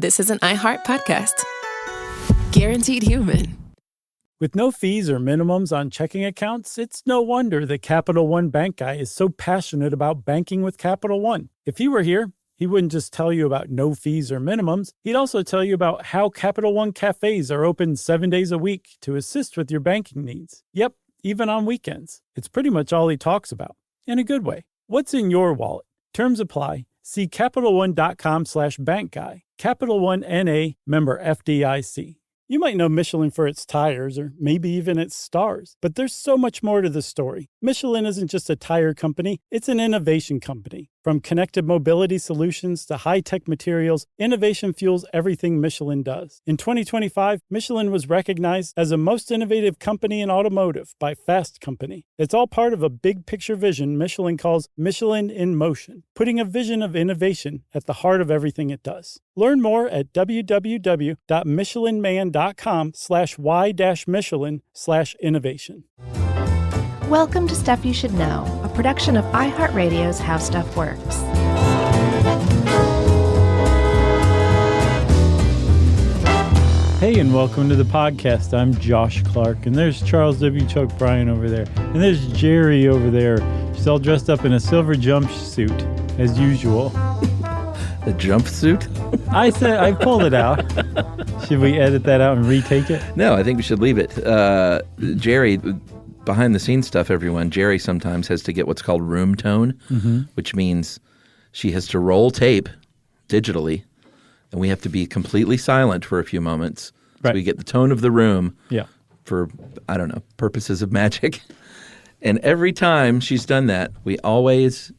This is an iHeart podcast. Guaranteed human. With no fees or minimums on checking accounts, it's no wonder that Capital One Bank Guy is so passionate about banking with Capital One. If he were here, he wouldn't just tell you about no fees or minimums. He'd also tell you about how Capital One cafes are open 7 days a week to assist with your banking needs. Yep, even on weekends. It's pretty much all he talks about, in a good way. What's in your wallet? Terms apply. See CapitalOne.com/bankguy. Capital One N.A., member FDIC. You might know Michelin for its tires or maybe even its stars, but there's so much more to the story. Michelin isn't just a tire company, it's an innovation company. From connected mobility solutions to high-tech materials, innovation fuels everything Michelin does. In 2025, Michelin was recognized as the most innovative company in automotive by Fast Company. It's all part of a big picture vision Michelin calls Michelin in Motion, putting a vision of innovation at the heart of everything it does. Learn more at www.michelinman.com/y-michelin/innovation. Welcome to Stuff You Should Know, a production of iHeartRadio's How Stuff Works. Hey, and welcome to the podcast. I'm Josh Clark, and there's Charles W. Chuck Bryan over there, and there's Jerry over there. She's all dressed up in a silver jumpsuit, as usual. A jumpsuit? I said I pulled it out. Should we edit that out and retake it? No, I think we should leave it. Jerry, behind the scenes stuff, everyone, Jerry sometimes has to get what's called room tone, which means she has to roll tape digitally, and we have to be completely silent for a few moments. Right. So we get the tone of the room for, I don't know, purposes of magic. And every time she's done that, we always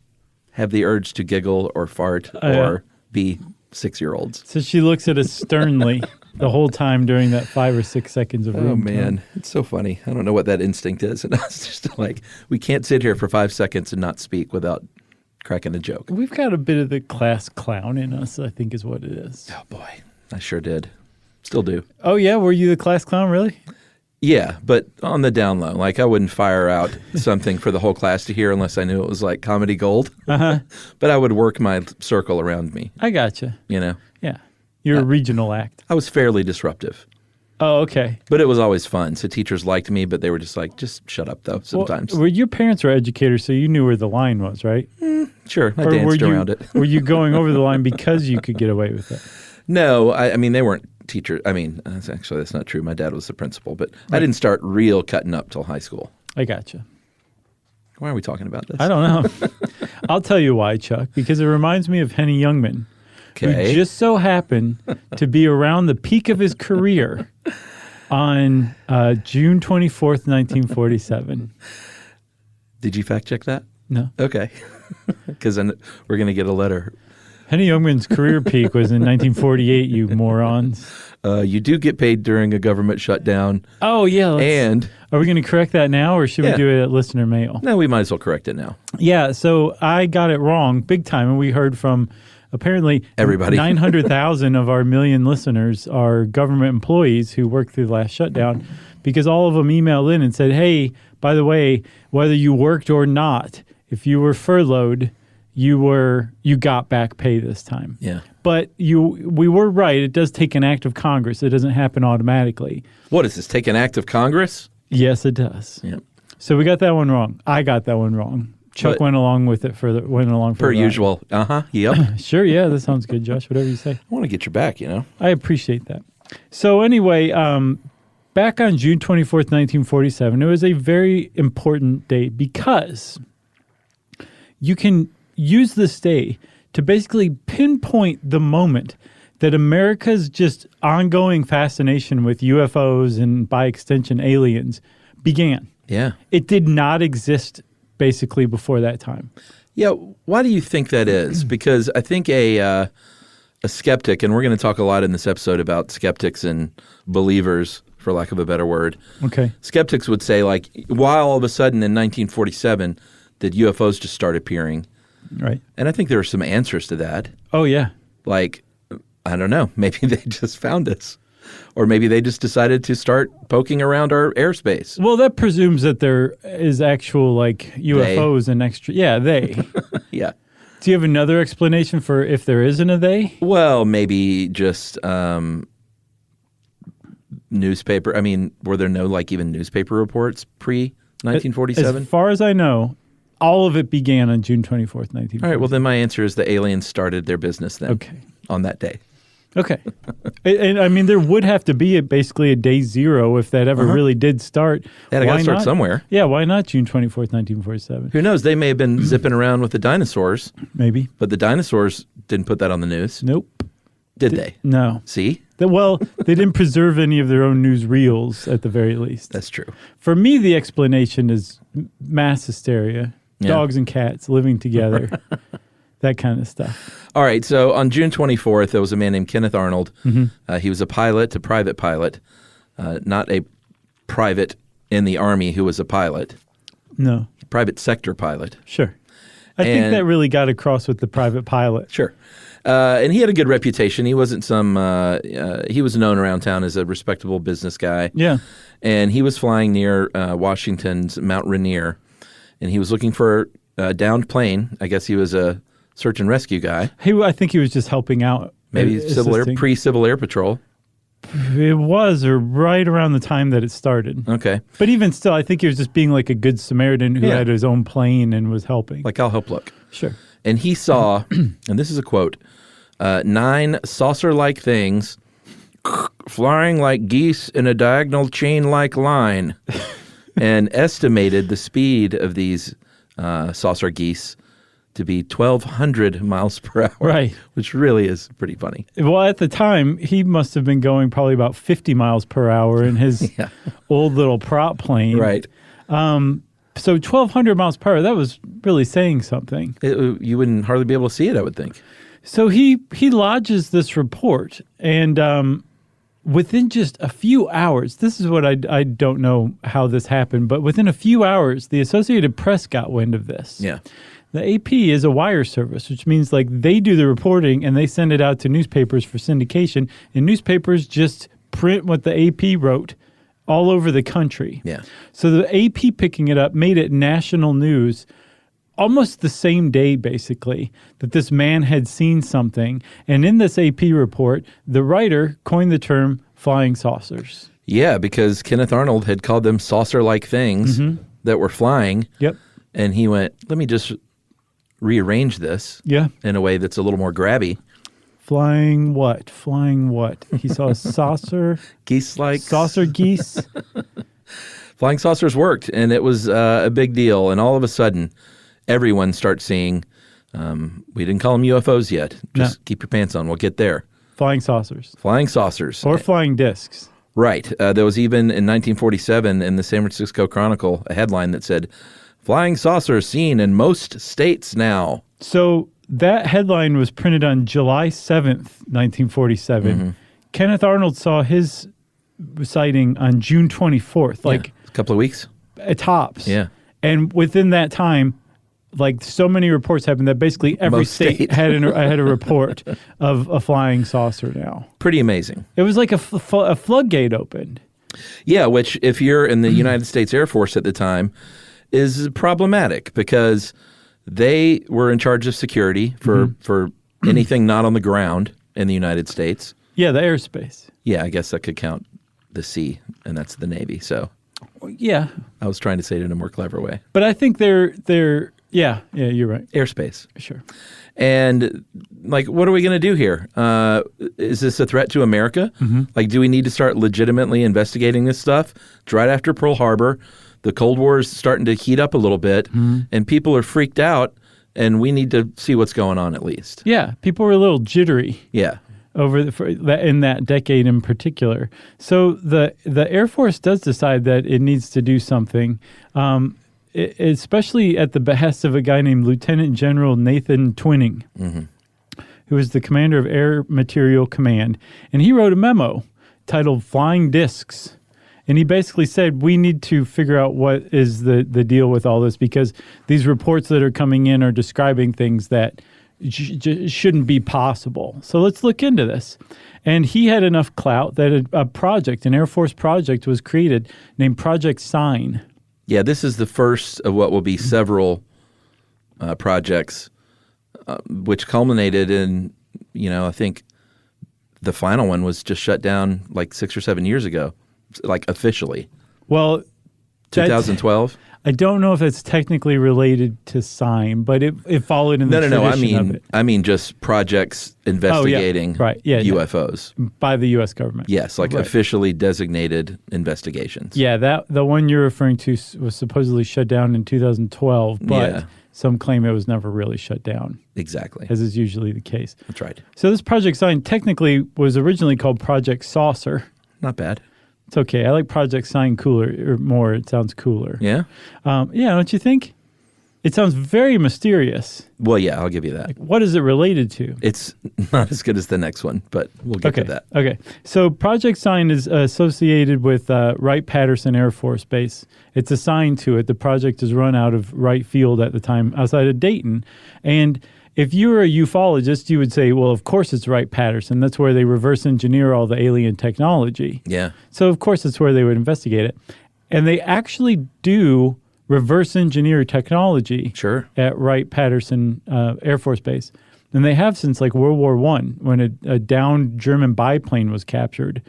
have the urge to giggle or fart or be 6-year-olds. So she looks at us sternly the whole time during that 5 or 6 seconds of room. Oh, man. It's so funny. I don't know what that instinct is. And it's just like, we can't sit here for 5 seconds and not speak without cracking a joke. We've got a bit of the class clown in us, I think is what it is. Oh, boy. I sure did. Still do. Oh, yeah? Were you the class clown, really? Yeah, but on the down low. Like, I wouldn't fire out something for the whole class to hear unless I knew it was like comedy gold. Uh-huh. But I would work my circle around me. I gotcha. You know? Yeah. You're a regional act. I was fairly disruptive. Oh, okay. But it was always fun. So teachers liked me, but they were just like, just shut up, though, sometimes. Well, your parents were educators, so you knew where the line was, right? Sure. I danced around it. Were you going over the line because you could get away with it? No. I mean, they weren't teachers. I mean, actually, that's not true. My dad was the principal, but I didn't start real cutting up till high school. I gotcha. Why are we talking about this? I don't know. I'll tell you why, Chuck, because it reminds me of Henny Youngman, who just so happened to be around the peak of his career on June 24th, 1947. Did you fact check that? No. Okay. Because then we're going to get a letter. Henny Youngman's career peak was in 1948, you morons. You do get paid during a government shutdown. Oh, yeah. And are we going to correct that now, or should we do it at listener mail? No, we might as well correct it now. Yeah, so I got it wrong big time, and we heard from apparently everybody. 900,000 of our million listeners are government employees who worked through the last shutdown, because all of them emailed in and said, hey, by the way, whether you worked or not, if you were furloughed, you got back pay this time. Yeah. But we were right. It does take an act of Congress. It doesn't happen automatically. What does this take, an act of Congress? Yes, it does. Yeah. So we got that one wrong. I got that one wrong. Chuck went along with it further. Per usual. Yep. Sure. Yeah, that sounds good, Josh. Whatever you say. I want to get your back. You know. I appreciate that. So anyway, back on June 24th, 1947, it was a very important day because you can use this day to basically pinpoint the moment that America's just ongoing fascination with UFOs and, by extension, aliens began. Yeah. It did not exist basically before that time. Yeah. Why do you think that is? Because I think a skeptic, and we're going to talk a lot in this episode about skeptics and believers, for lack of a better word. Okay. Skeptics would say, like, why all of a sudden in 1947 did UFOs just start appearing? Right. And I think there are some answers to that. Oh, yeah. Like, I don't know, maybe they just found us. Or maybe they just decided to start poking around our airspace. Well, that presumes that there is actual, like, UFOs and extra. Yeah, they. Yeah. Do you have another explanation for if there isn't a they? Well, maybe just newspaper. I mean, were there no even newspaper reports pre-1947? As far as I know, all of it began on June 24th, 1947. All right, well, then my answer is the aliens started their business then. Okay. On that day. Okay. And I mean, there would have to be basically a day zero if that ever really did start. They had to start somewhere. Yeah, why not June 24th, 1947? Who knows? They may have been zipping around with the dinosaurs. Maybe. But the dinosaurs didn't put that on the news. Nope. Did they? No. See? Well, they didn't preserve any of their own newsreels at the very least. That's true. For me, the explanation is mass hysteria, Yeah. dogs and cats living together, that kind of stuff. All right, so on June 24th, there was a man named Kenneth Arnold. He was a private pilot, not a private in the Army who was a pilot, No. private sector pilot. Sure. I think And- that really got across with the private pilot. Sure. And he had a good reputation. He wasn't he was known around town as a respectable business guy. Yeah. And he was flying near Washington's Mount Rainier, and he was looking for a downed plane. I guess he was a search and rescue guy. I think he was just helping out. Maybe assisting. pre-Civil Air Patrol. It was, or right around the time that it started. Okay. But even still, I think he was just being like a good Samaritan who Yeah. had his own plane and was helping. Like, I'll help look. Sure. And he saw, and this is a quote, 9 saucer-like things flying like geese in a diagonal chain-like line, and estimated the speed of these saucer geese to be 1,200 miles per hour. Right. Which really is pretty funny. Well, at the time, he must have been going probably about 50 miles per hour in his Yeah. old little prop plane. Right. So 1,200 miles per hour, that was really saying something. You wouldn't hardly be able to see it, I would think. So he lodges this report, and within just a few hours, this is what I don't know how this happened, but within a few hours, the Associated Press got wind of this. Yeah. The AP is a wire service, which means like they do the reporting and they send it out to newspapers for syndication, and newspapers just print what the AP wrote all over the country. Yeah. So the AP picking it up made it national news almost the same day, basically, that this man had seen something. And in this AP report, the writer coined the term flying saucers. Yeah, because Kenneth Arnold had called them saucer-like things that were flying. Yep. And he went, let me just rearrange this Yeah. in a way that's a little more grabby. Flying what? Flying what? He saw a saucer, Geese-like. saucer geese. Flying saucers worked, and it was a big deal. And all of a sudden, everyone starts seeing, we didn't call them UFOs yet. Just keep your pants on. We'll get there. Flying saucers. Flying saucers. Or flying discs. Right. There was even in 1947 in the San Francisco Chronicle a headline that said, "Flying saucers seen in most states now." So that headline was printed on July 7th, 1947. Kenneth Arnold saw his sighting on June 24th, like a couple of weeks. at tops. Yeah. And within that time, like so many reports happened that basically every Most state states. had a report of a flying saucer now. Pretty amazing. It was like a floodgate opened. Yeah, which if you're in the United States Air Force at the time is problematic because they were in charge of security for anything not on the ground in the United States. Yeah, the airspace. Yeah, I guess that could count the sea, and that's the Navy. So Yeah. I was trying to say it in a more clever way. But I think they're yeah, you're right. Airspace. Sure. And like, what are we going to do here? Is this a threat to America? Like, do we need to start legitimately investigating this stuff? It's right after Pearl Harbor. The Cold War is starting to heat up a little bit, and people are freaked out, and we need to see what's going on at least. Yeah, people were a little jittery Yeah. in that decade in particular. So the Air Force does decide that it needs to do something, especially at the behest of a guy named Lieutenant General Nathan Twining, who was the commander of Air Materiel Command. And he wrote a memo titled Flying Discs. And he basically said, we need to figure out what is the deal with all this, because these reports that are coming in are describing things that shouldn't be possible. So let's look into this. And he had enough clout that a project, an Air Force project, was created named Project Sign. Yeah, this is the first of what will be several projects which culminated in, I think the final one was just shut down like 6 or 7 years ago, like officially. Well, 2012. I don't know if it's technically related to SIGN, but it followed in the tradition of it. I mean just projects investigating UFOs by the U.S. government. Yes, like officially designated investigations. Yeah, the one you're referring to was supposedly shut down in 2012, but some claim it was never really shut down. Exactly, as is usually the case. That's right. So this Project SIGN technically was originally called Project Saucer. Not bad. It's okay. I like Project SIGN more. It sounds cooler. Yeah? Don't you think? It sounds very mysterious. Well, yeah, I'll give you that. Like, what is it related to? It's not as good as the next one, but we'll get to that. Okay. So Project SIGN is associated with Wright-Patterson Air Force Base. It's assigned to it. The project is run out of Wright Field at the time outside of Dayton. And if you were a ufologist, you would say, well, of course it's Wright-Patterson. That's where they reverse engineer all the alien technology. Yeah. So, of course, it's where they would investigate it. And they actually do reverse engineer technology at Wright-Patterson Air Force Base. And they have since like World War I, when a downed German biplane was captured.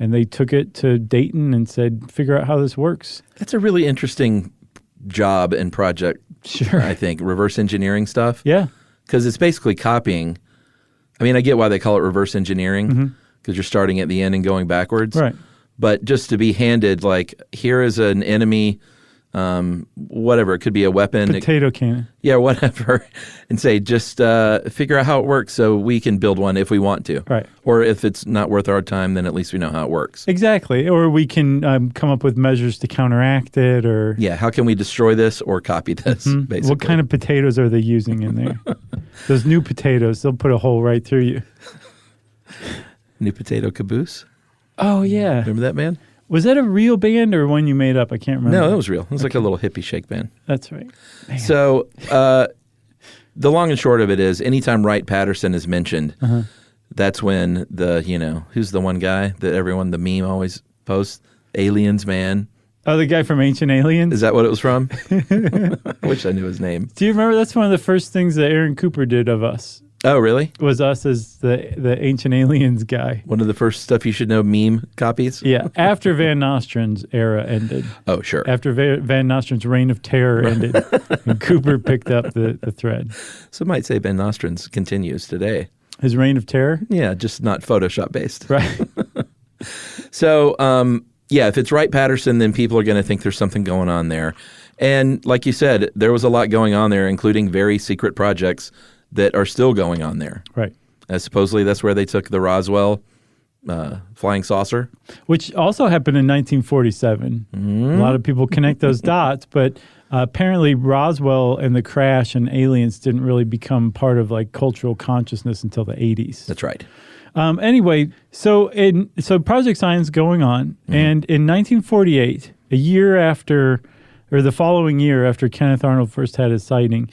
And they took it to Dayton and said, figure out how this works. That's a really interesting job and project, I think, reverse engineering stuff. Yeah. Because it's basically copying. I mean, I get why they call it reverse engineering, because you're starting at the end and going backwards. Right. But just to be handed, like, here is an enemy, whatever. It could be a weapon. Potato cannon. Yeah, whatever. And say, just figure out how it works so we can build one if we want to. Right. Or if it's not worth our time, then at least we know how it works. Exactly. Or we can come up with measures to counteract it. Or yeah, how can we destroy this or copy this, basically. What kind of potatoes are they using in there? Those new potatoes, they'll put a hole right through you. New Potato Caboose? Oh, yeah. Remember that band? Was that a real band or one you made up? I can't remember. No, it was real. It was like a little hippie shake band. That's right. Man. So the long and short of it is anytime Wright-Patterson is mentioned, that's when who's the one guy that the meme always posts? Aliens, man. Oh, the guy from Ancient Aliens? Is that what it was from? I wish I knew his name. Do you remember that's one of the first things that Aaron Cooper did of us? Oh, really? Was us as the Ancient Aliens guy. One of the first stuff you should know meme copies? Yeah, after Van Nostran's era ended. Oh, sure. After Van Nostran's reign of terror ended, and Cooper picked up the thread. Some might say Van Nostran's continues today. His reign of terror? Yeah, just not Photoshop based. Right. So, if it's Wright-Patterson, then people are going to think there's something going on there. And like you said, there was a lot going on there, including very secret projects that are still going on there. Right. Supposedly that's where they took the Roswell flying saucer. Which also happened in 1947. A lot of people connect those dots, but apparently Roswell and the crash and aliens didn't really become part of like cultural consciousness until the 80s. That's right. Anyway, so Project SIGN's going on, and in 1948, a year after, or the following year after Kenneth Arnold first had his sighting,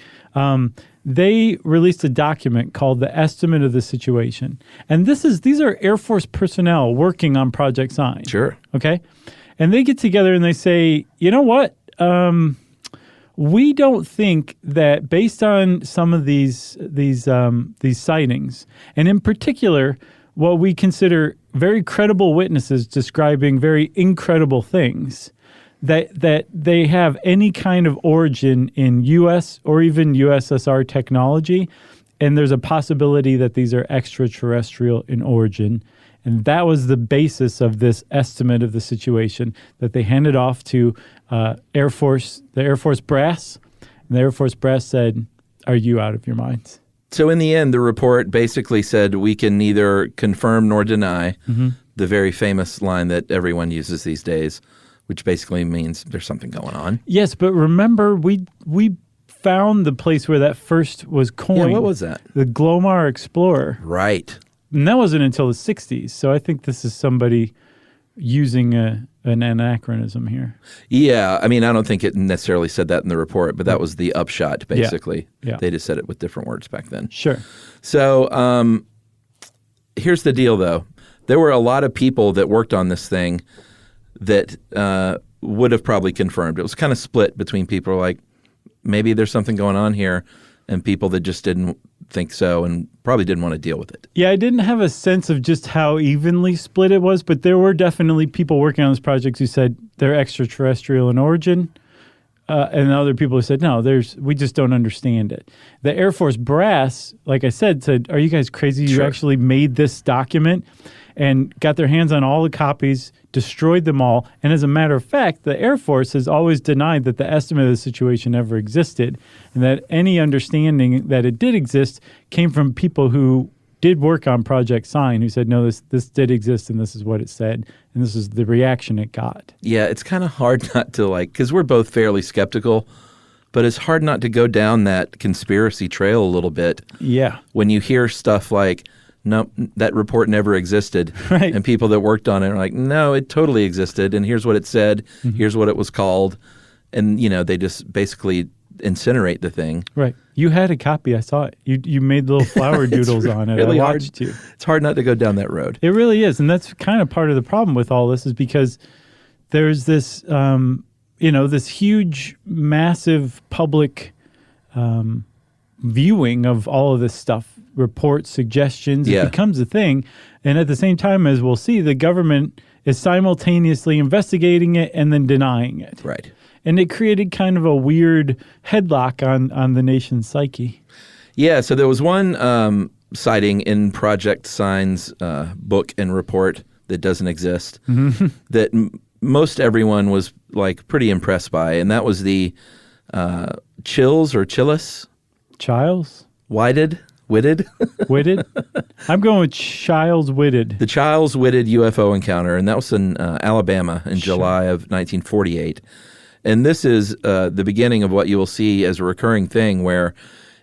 they released a document called the Estimate of the Situation. And these are Air Force personnel working on Project SIGN. Sure. Okay? And they get together and they say, you know what? We don't think that based on some of these sightings, and in particular, what we consider very credible witnesses describing very incredible things, that they have any kind of origin in U.S. or even USSR technology, and there's a possibility that these are extraterrestrial in origin. And that was the basis of this estimate of the situation that they handed off to the Air Force brass. And the Air Force brass said, are you out of your minds? So in the end, the report basically said we can neither confirm nor deny the very famous line that everyone uses these days, which basically means there's something going on. Yes, but remember, we found the place where that first was coined. Yeah, what was that? The Glomar Explorer. Right. And that wasn't until the 60s. So I think this is somebody using an anachronism here. Yeah. I mean, I don't think it necessarily said that in the report, but that was the upshot, basically. Yeah. They just said it with different words back then. Sure. So here's the deal, though. There were a lot of people that worked on this thing that would have probably confirmed. It was kind of split between people like, maybe there's something going on here, and people that just didn't think so and probably didn't want to deal with it. Yeah, I didn't have a sense of just how evenly split it was, but there were definitely people working on this project who said they're extraterrestrial in origin, and other people who said, no, we just don't understand it. The Air Force brass, like I said, are you guys crazy? You Sure. actually made this document and got their hands on all the copies, destroyed them all. And as a matter of fact, the Air Force has always denied that the estimate of the situation ever existed, and that any understanding that it did exist came from people who did work on Project Sign, who said, no, this did exist, and this is what it said, and this is the reaction it got. Yeah, it's kind of hard not to because we're both fairly skeptical, but it's hard not to go down that conspiracy trail a little bit. Yeah. When you hear stuff like, no, that report never existed. Right. And people that worked on it are like, no, it totally existed. And here's what it said. Mm-hmm. Here's what it was called. And, they just basically incinerate the thing. Right. You had a copy. I saw it. You made little flower doodles on it. really I watched you. It's hard not to go down that road. It really is. And that's kind of part of the problem with all this is because there's this, this huge, massive public viewing of all of this stuff, reports, suggestions. Yeah. It becomes a thing. And at the same time, as we'll see, the government is simultaneously investigating it and then denying it. Right. And it created kind of a weird headlock on the nation's psyche. Yeah, so there was one sighting in Project Sign's book and report that doesn't exist that most everyone was pretty impressed by, and that was the Chills or Chillis? Childs? Witted? Witted? I'm going with Childs Witted. The Childs Witted UFO encounter, and that was in Alabama in July of 1948. And this is the beginning of what you will see as a recurring thing where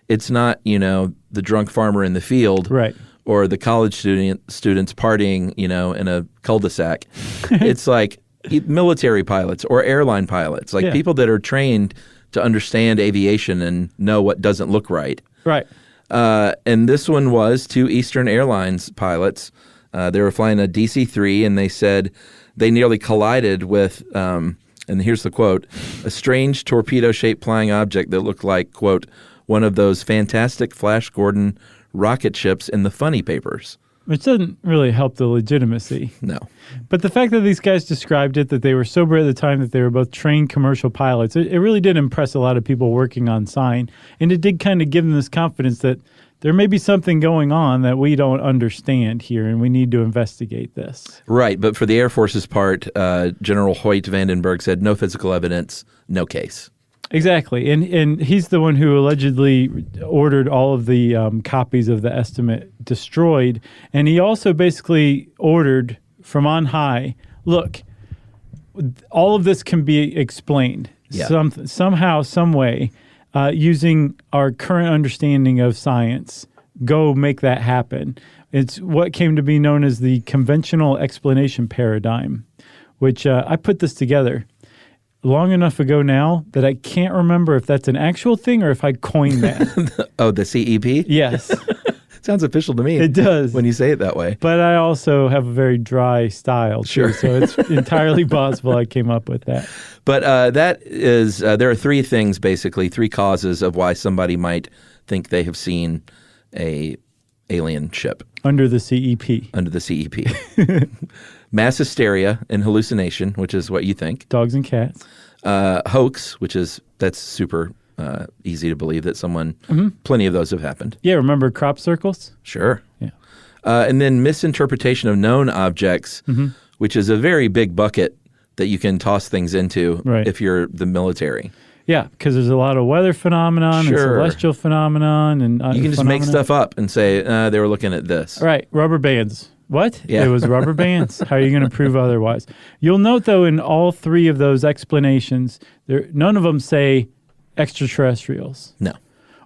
it's not, the drunk farmer in the field Right. or the college students partying, in a cul-de-sac. It's like military pilots or airline pilots, Yeah. people that are trained to understand aviation and know what doesn't look right. Right. And this one was two Eastern Airlines pilots. They were flying a DC-3, and they said they nearly collided with, and here's the quote, a strange torpedo-shaped flying object that looked like, quote, one of those fantastic Flash Gordon rocket ships in the funny papers. Which doesn't really help the legitimacy. No. But the fact that these guys described it, that they were sober at the time, that they were both trained commercial pilots, it really did impress a lot of people working on Sign. And it did kind of give them this confidence that there may be something going on that we don't understand here, and we need to investigate this. Right, but for the Air Force's part, General Hoyt Vandenberg said no physical evidence, no case. Exactly. And he's the one who allegedly ordered all of the copies of the estimate destroyed. And he also basically ordered from on high, look, all of this can be explained somehow, some way, using our current understanding of science. Go make that happen. It's what came to be known as the conventional explanation paradigm, which I put this together long enough ago now that I can't remember if that's an actual thing or if I coined that. Oh, the CEP? Yes. Sounds official to me. It does. When you say it that way. But I also have a very dry style, too, Sure. so it's entirely possible I came up with that. But that is, there are three things, basically, three causes of why somebody might think they have seen a alien ship. Under the CEP. Under the CEP. Mass hysteria and hallucination, which is what you think. Dogs and cats. Hoax, that's super easy to believe that plenty of those have happened. Yeah, remember crop circles? Sure. Yeah. And then misinterpretation of known objects, which is a very big bucket that you can toss things into if you're the military. Yeah, because there's a lot of weather phenomenon and celestial phenomenon. And you can just make stuff up and say, they were looking at this. Right, rubber bands. What? Yeah. It was rubber bands. How are you going to prove otherwise? You'll note, though, in all three of those explanations, none of them say extraterrestrials. No.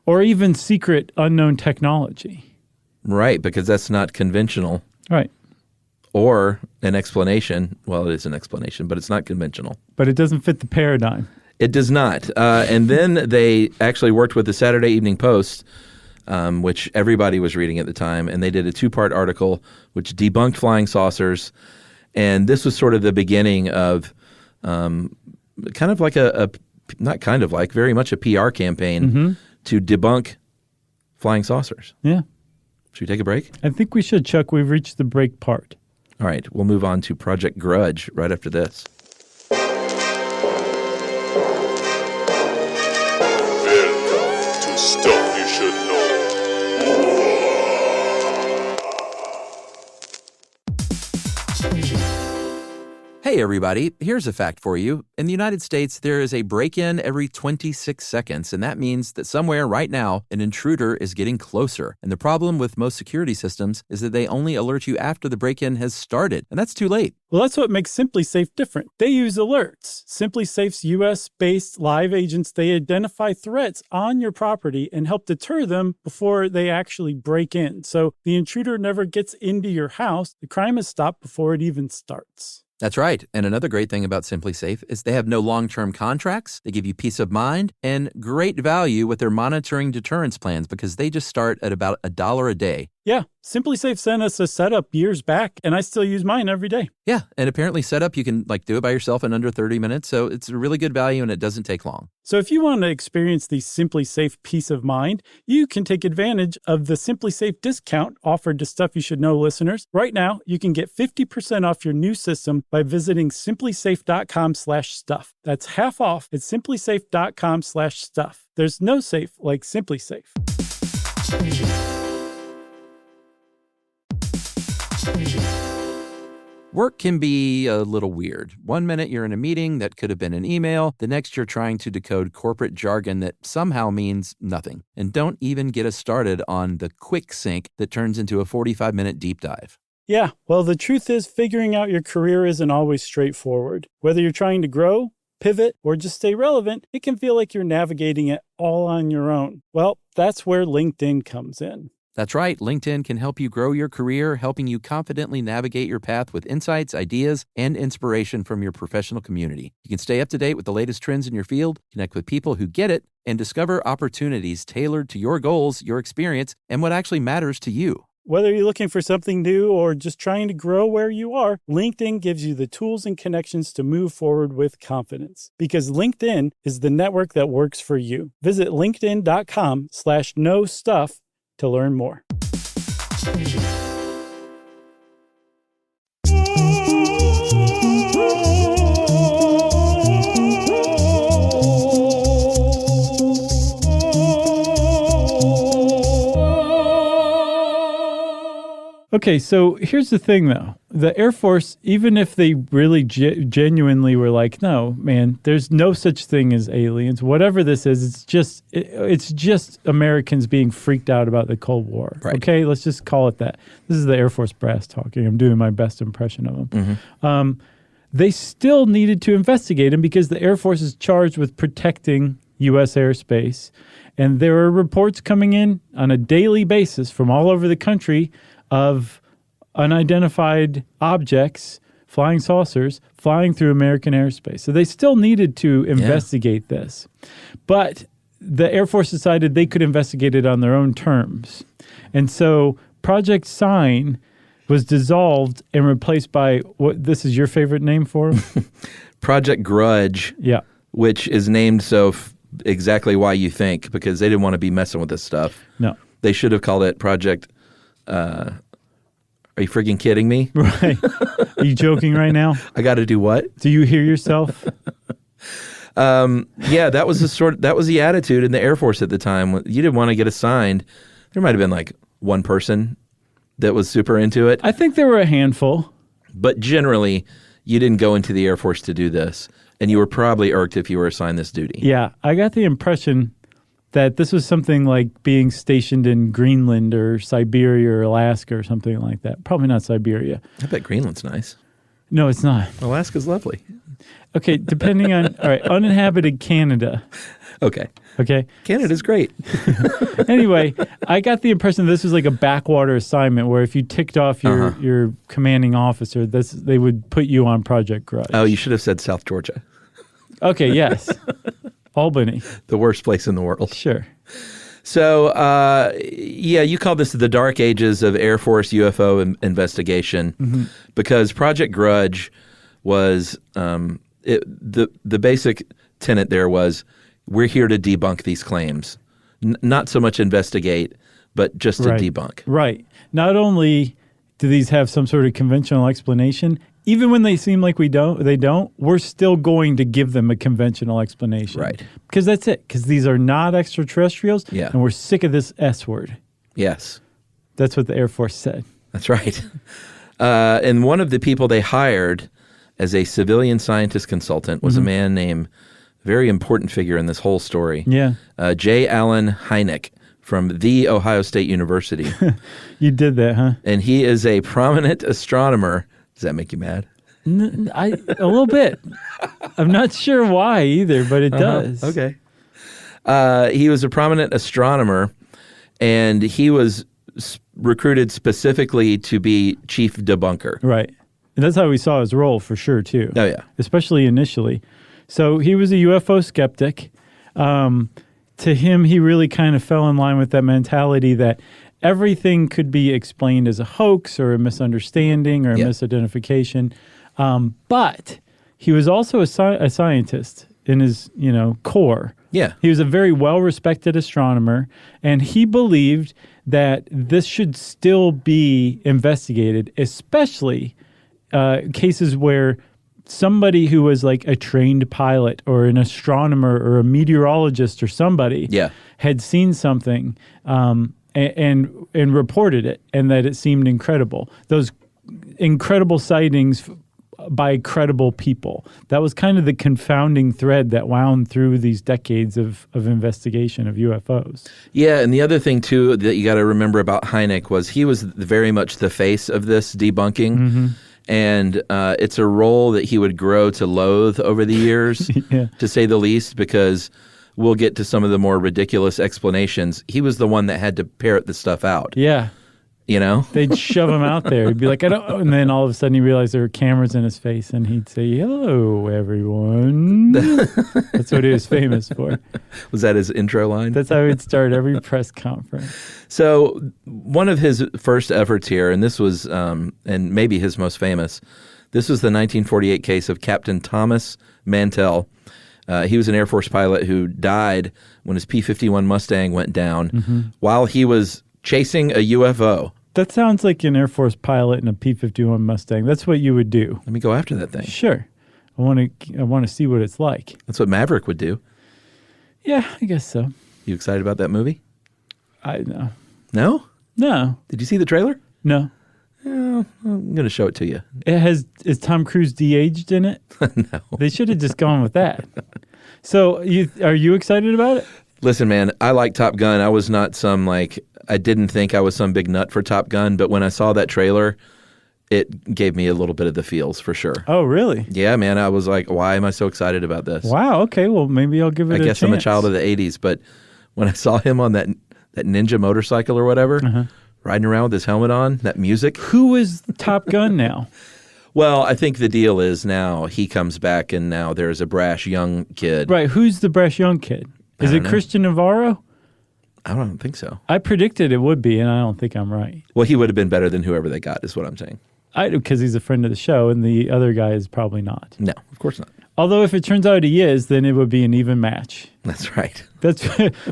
Or even secret unknown technology. Right, because that's not conventional. Right. Or an explanation. Well, it is an explanation, but it's not conventional. But it doesn't fit the paradigm. It does not. And then they actually worked with the Saturday Evening Post, which everybody was reading at the time, and they did a 2-part article which debunked flying saucers. And this was sort of the beginning of very much a PR campaign to debunk flying saucers. Yeah. Should we take a break? I think we should, Chuck. We've reached the break part. All right, we'll move on to Project Grudge right after this. Welcome to Stuff You Should Know. Hey everybody, here's a fact for you. In the United States, there is a break-in every 26 seconds, and that means that somewhere right now, an intruder is getting closer. And the problem with most security systems is that they only alert you after the break-in has started, and that's too late. Well, that's what makes SimpliSafe different. They use alerts. SimpliSafe's US-based live agents, they identify threats on your property and help deter them before they actually break in. So the intruder never gets into your house. The crime is stopped before it even starts. That's right. And another great thing about SimpliSafe is they have no long-term contracts. They give you peace of mind and great value with their monitoring deterrence plans because they just start at about $1 a day. Yeah, SimpliSafe sent us a setup years back, and I still use mine every day. Yeah, and apparently setup, you can do it by yourself in under 30 minutes. So it's a really good value and it doesn't take long. So if you want to experience the SimpliSafe peace of mind, you can take advantage of the SimpliSafe discount offered to Stuff You Should Know listeners. Right now, you can get 50% off your new system by visiting simplisafe.com/stuff. That's half off at simplisafe.com/stuff. There's no safe like SimpliSafe. Work can be a little weird. One minute you're in a meeting that could have been an email. The next you're trying to decode corporate jargon that somehow means nothing. And don't even get us started on the quick sync that turns into a 45-minute deep dive. Yeah, well, the truth is figuring out your career isn't always straightforward. Whether you're trying to grow, pivot, or just stay relevant, it can feel like you're navigating it all on your own. Well, that's where LinkedIn comes in. That's right. LinkedIn can help you grow your career, helping you confidently navigate your path with insights, ideas, and inspiration from your professional community. You can stay up to date with the latest trends in your field, connect with people who get it, and discover opportunities tailored to your goals, your experience, and what actually matters to you. Whether you're looking for something new or just trying to grow where you are, LinkedIn gives you the tools and connections to move forward with confidence. Because LinkedIn is the network that works for you. Visit linkedin.com/knowstuff to learn more. Okay, so here's the thing, though. The Air Force, even if they really genuinely were like, no, man, there's no such thing as aliens. Whatever this is, it's just Americans being freaked out about the Cold War. Right. Okay, let's just call it that. This is the Air Force brass talking. I'm doing my best impression of them. Mm-hmm. They still needed to investigate them because the Air Force is charged with protecting U.S. airspace. And there are reports coming in on a daily basis from all over the country of unidentified objects, flying saucers, flying through American airspace. So they still needed to investigate this. But the Air Force decided they could investigate it on their own terms. And so Project Sign was dissolved and replaced by what this is your favorite name for? Project Grudge, Yeah. which is named so exactly why you think, because they didn't want to be messing with this stuff. No. They should have called it Project... are you freaking kidding me? Right. Are you joking right now? I got to do what? Do you hear yourself? Yeah, that was the attitude in the Air Force at the time. You didn't want to get assigned. There might have been like one person that was super into it, I think there were a handful. but generally you didn't go into the Air Force to do this, and you were probably irked if you were assigned this duty. Yeah, I got the impression that this was something like being stationed in Greenland or Siberia or Alaska or something like that. Probably not Siberia. I bet Greenland's nice. No, it's not. Alaska's lovely. Okay, depending on, all right, uninhabited Canada. Okay. Okay. Canada's great. Anyway, I got the impression this was like a backwater assignment where if you ticked off your commanding officer, they would put you on Project Grudge. Oh, you should have said South Georgia. Okay, yes. Albany. The worst place in the world. Sure. So, yeah, you call this the dark ages of Air Force UFO investigation because Project Grudge was the basic tenet there was we're here to debunk these claims, not so much investigate, but just to Right. debunk. Right. Not only do these have some sort of conventional explanation, even when they seem like they don't, we're still going to give them a conventional explanation. Right. Because that's it. Because these are not extraterrestrials. Yeah. And we're sick of this S word. Yes. That's what the Air Force said. That's right. And one of the people they hired as a civilian scientist consultant was a man named, very important figure in this whole story, Yeah. J. Allen Hynek from The Ohio State University. You did that, huh? And he is a prominent astronomer. Does that make you mad? A little bit. I'm not sure why either, but it does. Okay. He was a prominent astronomer, and he was recruited specifically to be chief debunker. Right. And that's how we saw his role for sure, too. Oh, yeah. Especially initially. So he was a UFO skeptic. To him, he really kind of fell in line with that mentality that everything could be explained as a hoax or a misunderstanding or a Yeah. misidentification. But he was also a scientist in his, core. Yeah. He was a very well-respected astronomer, and he believed that this should still be investigated, especially cases where somebody who was like a trained pilot or an astronomer or a meteorologist or somebody had seen something and reported it, and that it seemed incredible. Those incredible sightings by credible people. That was kind of the confounding thread that wound through these decades of investigation of UFOs. Yeah, and the other thing, too, that you got to remember about Hynek was he was very much the face of this debunking. And it's a role that he would grow to loathe over the years, to say the least, because we'll get to some of the more ridiculous explanations. He was the one that had to parrot the stuff out. Yeah. You know? They'd shove him out there. He'd be like, I don't know. And then all of a sudden he realized there were cameras in his face, and he'd say, hello, everyone. That's what he was famous for. Was that his intro line? That's how he'd start every press conference. So one of his first efforts here, and this was, and maybe his most famous, this was the 1948 case of Captain Thomas Mantell. He was an Air Force pilot who died when his P-51 Mustang went down while he was chasing a UFO. That sounds like an Air Force pilot in a P-51 Mustang. That's what you would do. Let me go after that thing. Sure. I want to see what it's like. That's what Maverick would do. Yeah, I guess so. You excited about that movie? I know. No? No. Did you see the trailer? No. I'm going to show it to you. Is Tom Cruise de-aged in it? No. They should have just gone with that. So are you excited about it? Listen, man, I like Top Gun. I was not I didn't think I was some big nut for Top Gun, but when I saw that trailer, it gave me a little bit of the feels for sure. Oh, really? Yeah, man, I was like, why am I so excited about this? Wow, okay, well, maybe I'll give it a chance. I guess I'm a child of the 80s, but when I saw him on that ninja motorcycle or whatever, riding around with his helmet on, that music. Who is Top Gun now? Well, I think the deal is now he comes back and now there's a brash young kid. Right, who's the brash young kid? Is it Christian Navarro? I don't think so. I predicted it would be, and I don't think I'm right. Well, he would have been better than whoever they got, is what I'm saying. Because he's a friend of the show, and the other guy is probably not. No, of course not. Although if it turns out he is, then it would be an even match. That's right.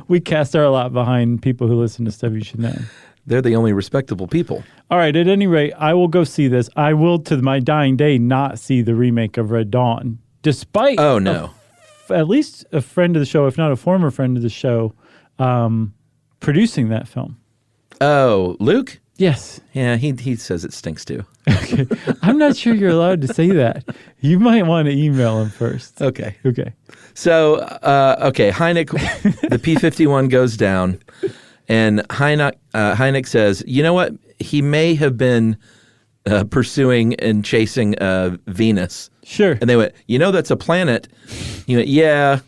We cast our lot behind people who listen to Stuff You Should Know. They're the only respectable people. All right, at any rate, I will go see this. I will, to my dying day, not see the remake of Red Dawn, despite at least a friend of the show, if not a former friend of the show, producing that film. Oh, Luke? Yes. Yeah, he says it stinks too. Okay. I'm not sure you're allowed to say that. You might want to email him first. Okay. So, Hynek, the P-51 goes down, and Hynek says, you know what? He may have been pursuing and chasing Venus. Sure. And they went, that's a planet. He went, yeah.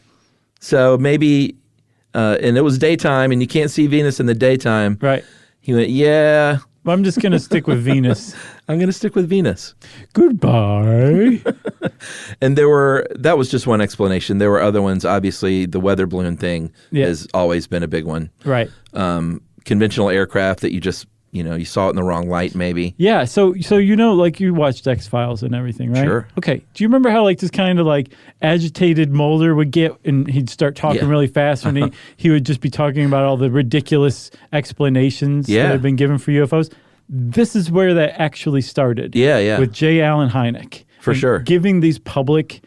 So maybe, and it was daytime, and you can't see Venus in the daytime. Right. He went, yeah. I'm just going to stick with Venus. I'm going to stick with Venus. Goodbye. And that was just one explanation. There were other ones. Obviously, the weather balloon thing has always been a big one. Right. Conventional aircraft that you just you saw it in the wrong light, maybe. Yeah, so like you watched X-Files and everything, right? Sure. Okay. Do you remember how like this kind of like agitated Mulder would get and he'd start talking Yeah. really fast and he would just be talking about all the ridiculous explanations that had been given for UFOs? This is where that actually started. Yeah. With J. Allen Hynek. For And sure. Giving these public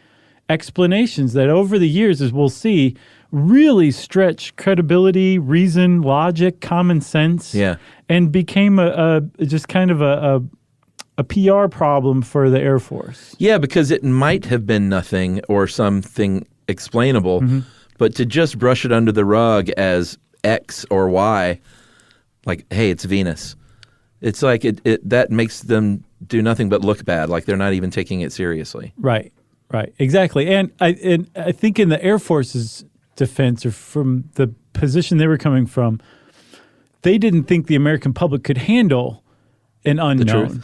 explanations that over the years, as we'll see, really stretch credibility, reason, logic, common sense. Yeah. And became a just kind of a PR problem for the Air Force. Yeah, because it might have been nothing or something explainable, but to just brush it under the rug as X or Y, like, hey, it's Venus. It's like that makes them do nothing but look bad, like they're not even taking it seriously. Right, exactly. And I think in the Air Force's defense, or from the position they were coming from, they didn't think the American public could handle an unknown.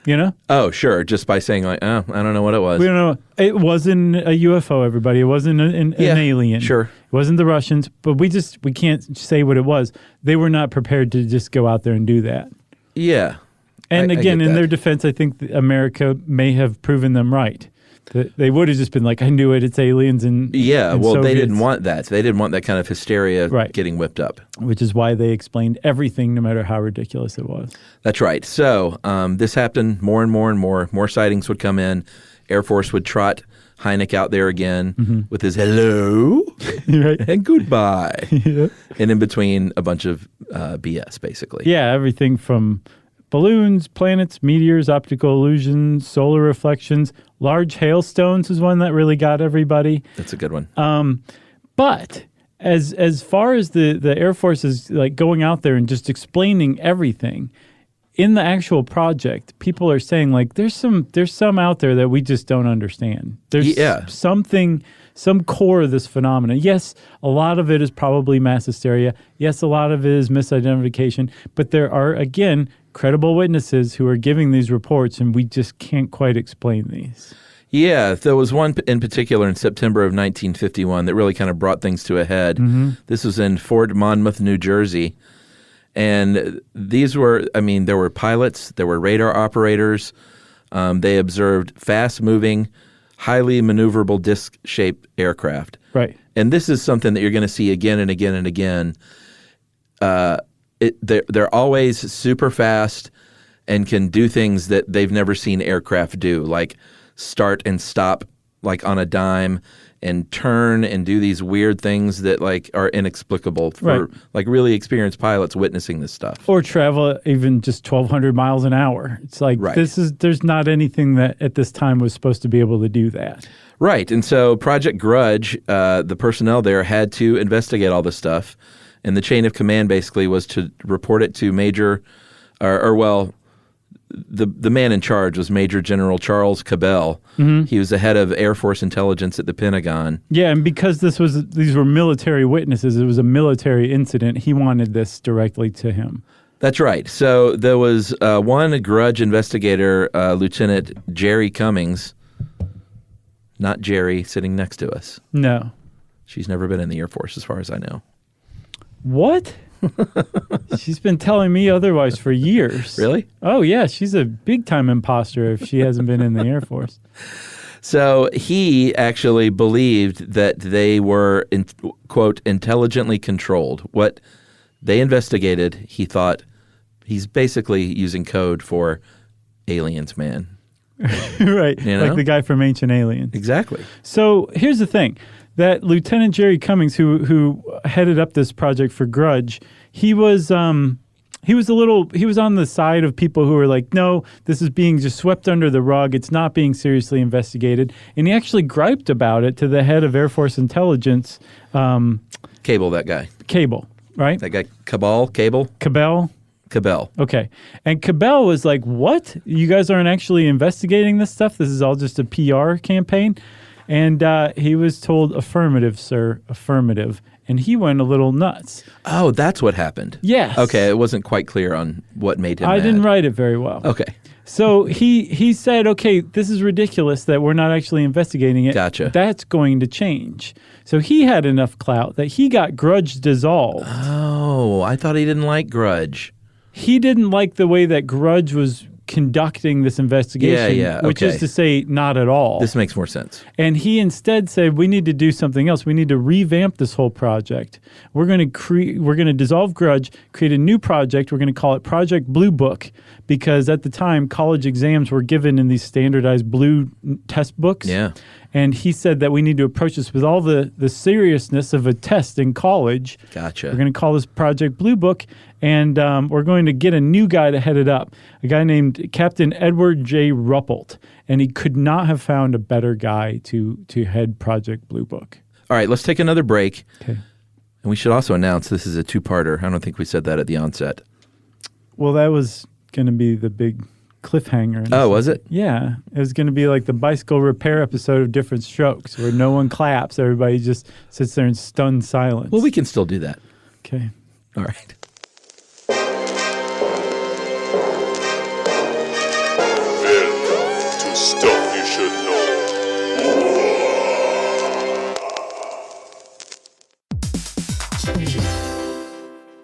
You know? Oh, sure. Just by saying like, oh, I don't know what it was. We don't know. It wasn't a UFO, everybody. It wasn't an alien. Sure. It wasn't the Russians, but we can't say what it was. They were not prepared to just go out there and do that. Yeah. And I again, get in that. their defense, I think that America may have proven them right. That they would have just been like, I knew it, it's aliens and Yeah, and well, they Soviets. didn't want that. They didn't want that kind of hysteria Right. getting whipped up. Which is why they explained everything, no matter how ridiculous it was. That's right. So this happened more and more and more. More sightings would come in. Air Force would trot Hynek out there again with his hello Right. and goodbye. And in between, a bunch of BS, basically. Yeah, everything from balloons, planets, meteors, optical illusions, solar reflections, large hailstones is one that really got everybody. That's a good one. But as far as the Air Force is like going out there and just explaining everything in the actual project, people are saying like there's some out there that we just don't understand. There's Yeah. some core of this phenomenon. Yes, a lot of it is probably mass hysteria. Yes, a lot of it is misidentification. But there are, again, credible witnesses who are giving these reports, and we just can't quite explain these. Yeah, there was one in particular in September of 1951 that really kind of brought things to a head. This was in Fort Monmouth, New Jersey. And these were, there were pilots, there were radar operators. They observed fast-moving, highly maneuverable disc-shaped aircraft. Right. And this is something that you're going to see again and again and again. They're always super fast and can do things that they've never seen aircraft do, like start and stop like on a dime and turn and do these weird things that like are inexplicable for like really experienced pilots witnessing this stuff. Or travel even just 1,200 miles an hour. It's like there's not anything that at this time was supposed to be able to do that. Right. And so Project Grudge, the personnel there had to investigate all this stuff. And the chain of command basically was to report it to the man in charge was Major General Charles Cabell. He was the head of Air Force intelligence at the Pentagon. Yeah, and because these were military witnesses, it was a military incident, he wanted this directly to him. That's right. So there was one Grudge investigator, Lieutenant Jerry Cummings, not Jerry sitting next to us. No. She's never been in the Air Force as far as I know. What? She's been telling me otherwise for years. Really? Oh, yeah. She's a big-time imposter if she hasn't been in the Air Force. So he actually believed that they were, quote, intelligently controlled. What they investigated, he thought, he's basically using code for aliens, man. Right. You know? Like the guy from Ancient Aliens. Exactly. So here's the thing. That Lieutenant Jerry Cummings, who headed up this project for Grudge, he was on the side of people who were like, no, this is being just swept under the rug. It's not being seriously investigated. And he actually griped about it to the head of Air Force Intelligence. Cable, that guy. Cable, right? That guy, Cabell? Cabell. Okay. And Cabell was like, what? You guys aren't actually investigating this stuff? This is all just a PR campaign? And he was told, affirmative, sir, affirmative. And he went a little nuts. Oh, that's what happened. Yes. Okay, it wasn't quite clear on what made him I mad. didn't write it very well. Okay. So he said, okay, this is ridiculous that we're not actually investigating it. Gotcha. That's going to change. So he had enough clout that he got Grudge dissolved. Oh, I thought he didn't like Grudge. he didn't like the way that Grudge was conducting this investigation, which is to say, not at all. This makes more sense. And he instead said, we need to do something else. We need to revamp this whole project. We're going to dissolve Grudge, create a new project. We're going to call it Project Blue Book, because at the time, college exams were given in these standardized blue test books. Yeah. And he said that we need to approach this with all the seriousness of a test in college. Gotcha. We're going to call this Project Blue Book, and we're going to get a new guy to head it up, a guy named Captain Edward J. Ruppelt. And he could not have found a better guy to head Project Blue Book. All right, let's take another break. Okay. And we should also announce this is a two-parter. I don't think we said that at the onset. Well, that was going to be the big cliffhanger. Oh, was it? Yeah. It was going to be like the bicycle repair episode of Different Strokes, where no one claps. Everybody just sits there in stunned silence. Well, we can still do that. Okay. All right. Welcome to Stuff You Should Know.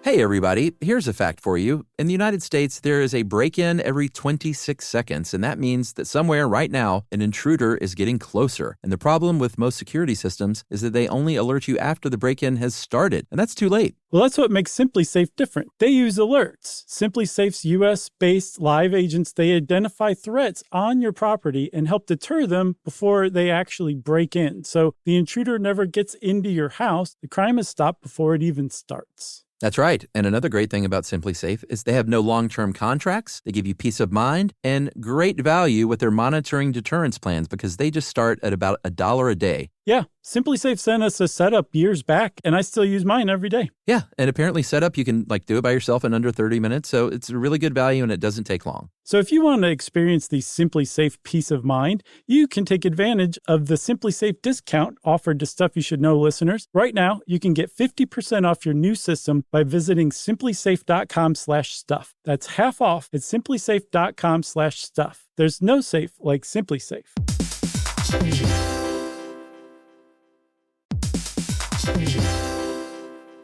Hey, everybody. Here's a fact for you. In the United States, there is a break-in every 26 seconds, and that means that somewhere right now, an intruder is getting closer. And the problem with most security systems is that they only alert you after the break-in has started, and that's too late. Well, that's what makes SimpliSafe different. They use alerts. SimpliSafe's U.S.-based live agents, they identify threats on your property and help deter them before they actually break in. So the intruder never gets into your house. The crime is stopped before it even starts. That's right. And another great thing about SimpliSafe is they have no long-term contracts. They give you peace of mind and great value with their monitoring deterrence plans because they just start at about $1 a day. Yeah, SimpliSafe sent us a setup years back, and I still use mine every day. Yeah, and apparently setup, you can do it by yourself in under 30 minutes, so it's a really good value and it doesn't take long. So if you want to experience the SimpliSafe peace of mind, you can take advantage of the SimpliSafe discount offered to Stuff You Should Know listeners. Right now, you can get 50% off your new system by visiting simplisafe.com/stuff. That's half off at simplisafe.com/stuff. There's no safe like SimpliSafe.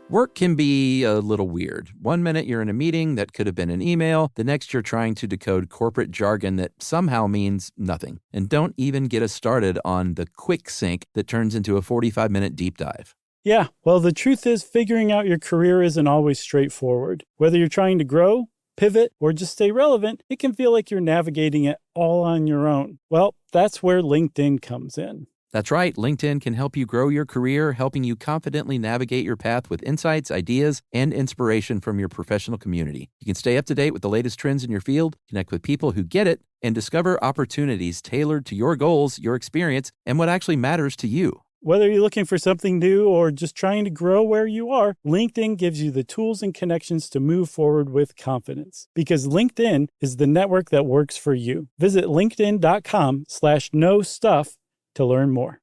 Work can be a little weird. One minute you're in a meeting that could have been an email. The next you're trying to decode corporate jargon that somehow means nothing. And don't even get us started on the quick sync that turns into a 45-minute deep dive. Yeah, well, the truth is figuring out your career isn't always straightforward. Whether you're trying to grow, pivot, or just stay relevant, it can feel like you're navigating it all on your own. Well, that's where LinkedIn comes in. That's right. LinkedIn can help you grow your career, helping you confidently navigate your path with insights, ideas, and inspiration from your professional community. You can stay up to date with the latest trends in your field, connect with people who get it, and discover opportunities tailored to your goals, your experience, and what actually matters to you. Whether you're looking for something new or just trying to grow where you are, LinkedIn gives you the tools and connections to move forward with confidence. Because LinkedIn is the network that works for you. Visit linkedin.com/knowstuff to learn more.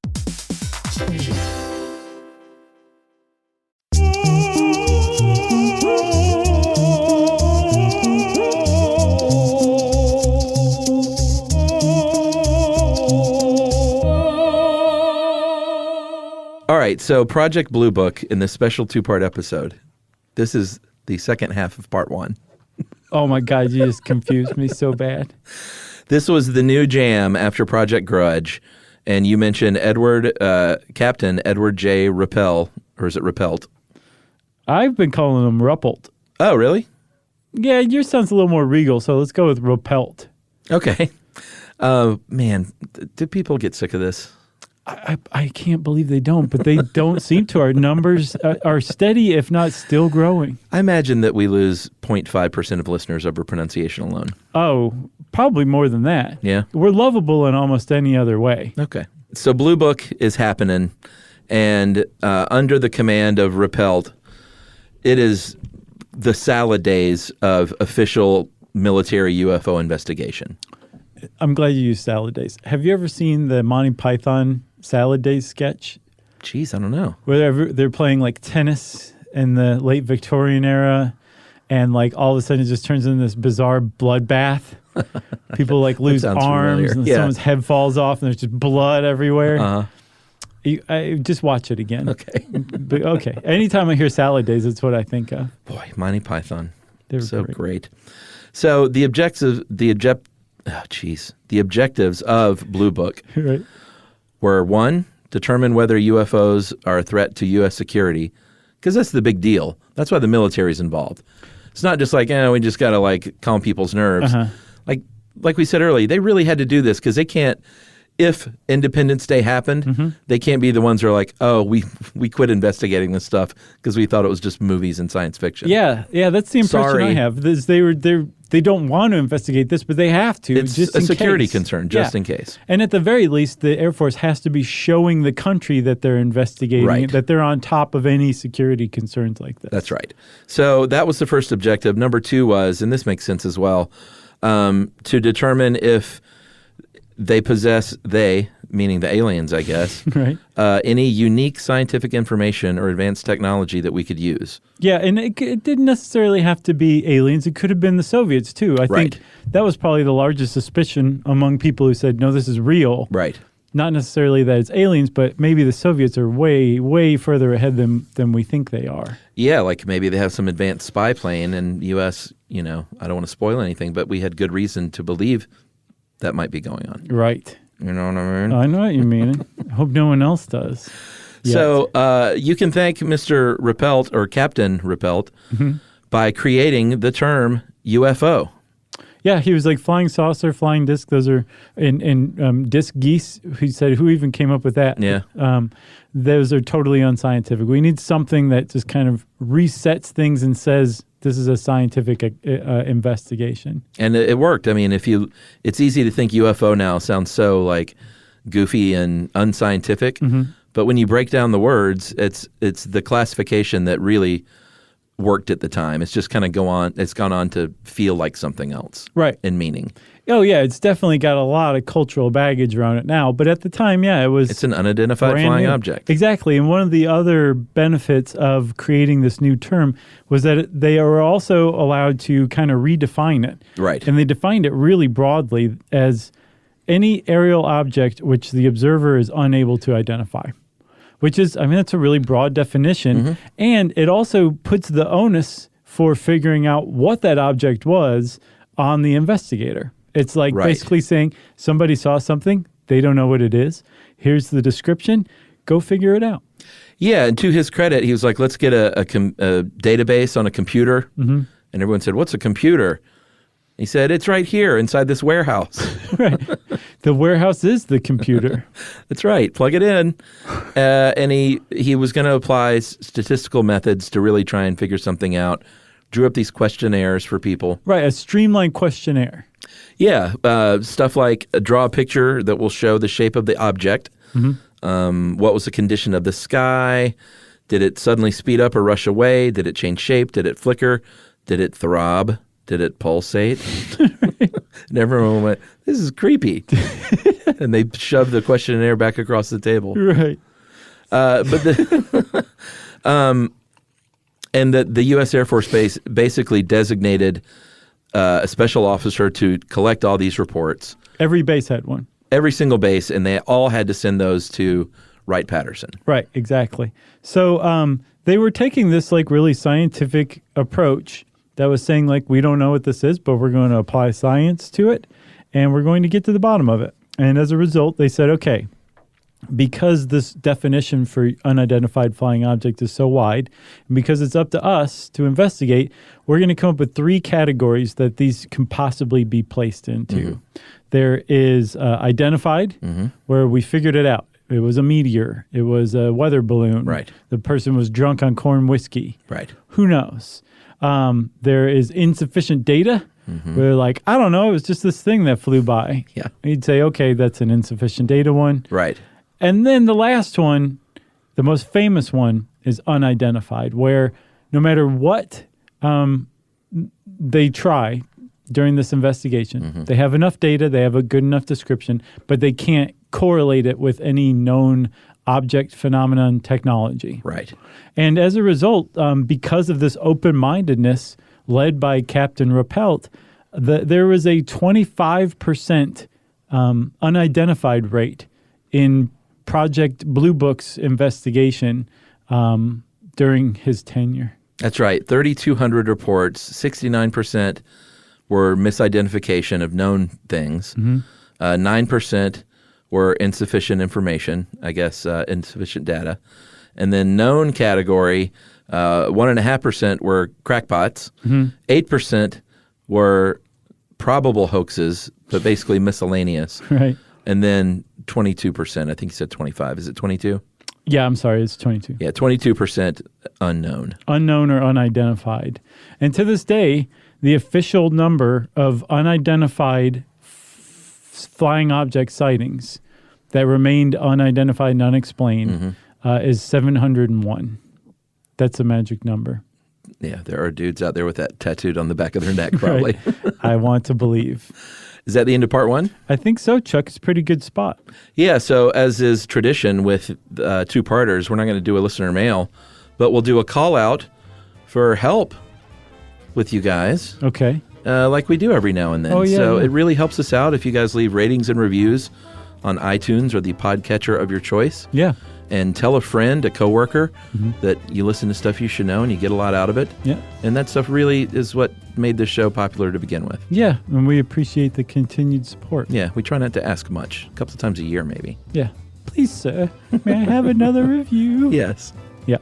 All right, so Project Blue Book in this special two-part episode. This is the second half of part one. Oh my God, you just confused me so bad. This was the new jam after Project Grudge. And you mentioned Captain Edward J. Ruppelt, or is it Ruppelt? I've been calling him Ruppelt. Oh, really? Yeah, yours sounds a little more regal, so let's go with Ruppelt. Okay. Man, do people get sick of this? I can't believe they don't, but they don't seem to. Our numbers are steady, if not still growing. I imagine that we lose 0.5% of listeners over pronunciation alone. Oh, probably more than that. Yeah. We're lovable in almost any other way. Okay. So Blue Book is happening, and under the command of Ruppelt, it is the salad days of official military UFO investigation. I'm glad you used salad days. Have you ever seen the Monty Python Salad Days sketch? Jeez, I don't know. Where they're playing like tennis in the late Victorian era, and like all of a sudden it just turns into this bizarre bloodbath. People like lose arms familiar. and Yeah. someone's head falls off and there's just blood everywhere. Uh-huh. Just watch it again. Okay. But, okay. Anytime I hear Salad Days, that's what I think of. Boy, Monty Python. They were So great. So the objectives of Blue Book Right. were, one, determine whether UFOs are a threat to U.S. security, because that's the big deal. That's why the military's involved. It's not just like, we just got to like calm people's nerves. Like we said earlier, they really had to do this because they can't. If Independence Day happened, they can't be the ones who are like, oh, we quit investigating this stuff because we thought it was just movies and science fiction. Yeah, that's the impression Sorry. I have. They don't want to investigate this, but they have to. It's just a in security case. concern, just in case. And at the very least, the Air Force has to be showing the country that they're investigating, Right. that they're on top of any security concerns like this. That's right. So that was the first objective. Number 2 was, and this makes sense as well, to determine if they possess, meaning the aliens, I guess, Right. any unique scientific information or advanced technology that we could use. Yeah, and it didn't necessarily have to be aliens. It could have been the Soviets, too. I Right. think that was probably the largest suspicion among people who said, no, this is real. Right. Not necessarily that it's aliens, but maybe the Soviets are way, way further ahead than we think they are. Yeah, like maybe they have some advanced spy plane, and U.S., I don't want to spoil anything, but we had good reason to believe that might be going on. Right. You know what I mean? I know what you mean. I hope no one else does. yet. So you can thank Mr. Ruppelt or Captain Ruppelt by creating the term UFO. Yeah, he was like flying saucer, flying disc. Those are in disc geese. He said, who even came up with that? Yeah. Those are totally unscientific. We need something that just kind of resets things and says this is a scientific investigation. And it worked. I mean, it's easy to think UFO now sounds so like goofy and unscientific, but when you break down the words, it's the classification that really worked at the time. It's just kind of gone on to feel like something else, Right. in meaning. Oh yeah, it's definitely got a lot of cultural baggage around it now. But at the time, It's an unidentified brand flying new. object. Exactly. And one of the other benefits of creating this new term was that they are also allowed to kind of redefine it. Right. And they defined it really broadly as any aerial object which the observer is unable to identify. Which is, that's a really broad definition. And it also puts the onus for figuring out what that object was on the investigator. It's like Right. basically saying somebody saw something, they don't know what it is. Here's the description. Go figure it out. Yeah, and to his credit, he was like, let's get a database on a computer. And everyone said, what's a computer? He said, it's right here inside this warehouse. Right. The warehouse is the computer. That's right. Plug it in. And he was going to apply statistical methods to really try and figure something out. Drew up these questionnaires for people. Right. A streamlined questionnaire. Yeah. Stuff like draw a picture that will show the shape of the object. What was the condition of the sky? Did it suddenly speed up or rush away? Did it change shape? Did it flicker? Did it throb? Did it pulsate? And everyone went, this is creepy. And they shoved the questionnaire back across the table. Right. And the U.S. Air Force Base basically designated a special officer to collect all these reports. Every base had one. Every single base, and they all had to send those to Wright-Patterson. Right, exactly. So they were taking this like really scientific approach that was saying like, we don't know what this is, but we're going to apply science to it, and we're going to get to the bottom of it. And as a result, they said, okay, because this definition for unidentified flying object is so wide, and because it's up to us to investigate, we're going to come up with 3 categories that these can possibly be placed into. There is identified, where we figured it out. It was a meteor. It was a weather balloon. Right. The person was drunk on corn whiskey. Right. Who knows? There is insufficient data. We're like, I don't know. It was just this thing that flew by. Yeah. You'd say, okay, that's an insufficient data one. Right. And then the last one, the most famous one, is unidentified, where no matter what they try during this investigation, they have enough data, they have a good enough description, but they can't correlate it with any known object, phenomenon, technology. Right. And as a result, because of this open-mindedness led by Captain Ruppelt, there was a 25% unidentified rate in Project Blue Book's investigation during his tenure. That's right. 3,200 reports, 69% were misidentification of known things. 9% were insufficient information, I guess insufficient data. And then known category, 1.5% were crackpots. 8% were probable hoaxes, but basically miscellaneous. Right. And then 22%, I think you said 25. Is it 22? Yeah, I'm sorry, it's 22. Yeah, 22% unknown. Unknown or unidentified. And to this day, the official number of unidentified flying object sightings that remained unidentified and unexplained is 701. That's a magic number. Yeah, there are dudes out there with that tattooed on the back of their neck, probably. Right. I want to believe. Is that the end of part one? I think so, Chuck. It's a pretty good spot. Yeah, so as is tradition with two-parters, we're not going to do a listener mail, but we'll do a call-out for help with you guys. Okay. Like we do every now and then. Oh, yeah, so yeah. it really helps us out if you guys leave ratings and reviews on iTunes or the podcatcher of your choice. Yeah. And tell a friend, a coworker, that you listen to Stuff You Should Know and you get a lot out of it. Yeah. And that stuff really is what made this show popular to begin with. Yeah, and we appreciate the continued support. Yeah, we try not to ask much. A couple of times a year, maybe. Yeah. Please, sir, may I have another review? Yes. Yeah.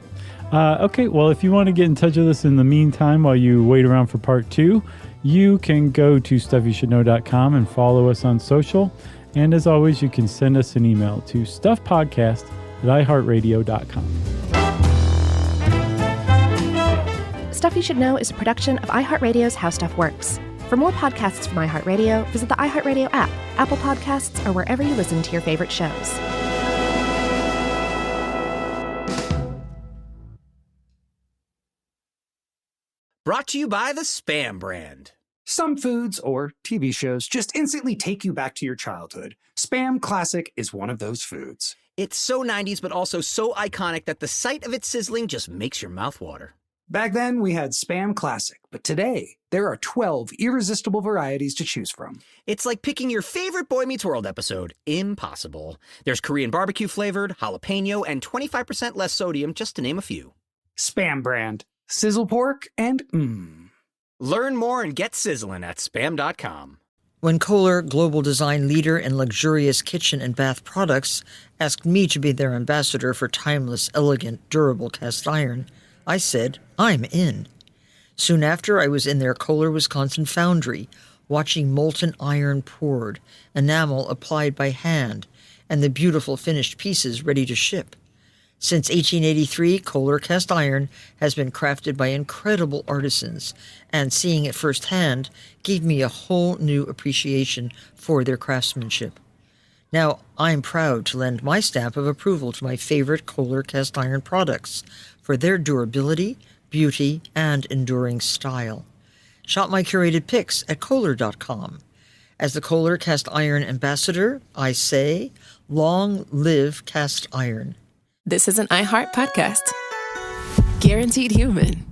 Okay, well, if you want to get in touch with us in the meantime while you wait around for part 2, you can go to stuffyoushouldknow.com and follow us on social. And as always, you can send us an email to stuffpodcast@iheartradio.com. Stuff You Should Know is a production of iHeartRadio's How Stuff Works. For more podcasts from iHeartRadio, visit the iHeartRadio app, Apple Podcasts, or wherever you listen to your favorite shows. Brought to you by the Spam brand. Some foods or TV shows just instantly take you back to your childhood. Spam Classic is one of those foods. It's so 90s, but also so iconic that the sight of it sizzling just makes your mouth water. Back then, we had Spam Classic, but today, there are 12 irresistible varieties to choose from. It's like picking your favorite Boy Meets World episode. Impossible. There's Korean barbecue flavored, jalapeno, and 25% less sodium, just to name a few. Spam brand. Sizzle pork and Learn more and get sizzling at spam.com. When Kohler, global design leader in luxurious kitchen and bath products, asked me to be their ambassador for timeless, elegant, durable cast iron, I said, I'm in. Soon after, I was in their Kohler, Wisconsin foundry, watching molten iron poured, enamel applied by hand, and the beautiful finished pieces ready to ship. Since 1883, Kohler cast iron has been crafted by incredible artisans, and seeing it firsthand gave me a whole new appreciation for their craftsmanship. Now, I'm proud to lend my stamp of approval to my favorite Kohler cast iron products for their durability, beauty, and enduring style. Shop my curated picks at Kohler.com. As the Kohler cast iron ambassador, I say, long live cast iron. This is an iHeart podcast. Guaranteed human.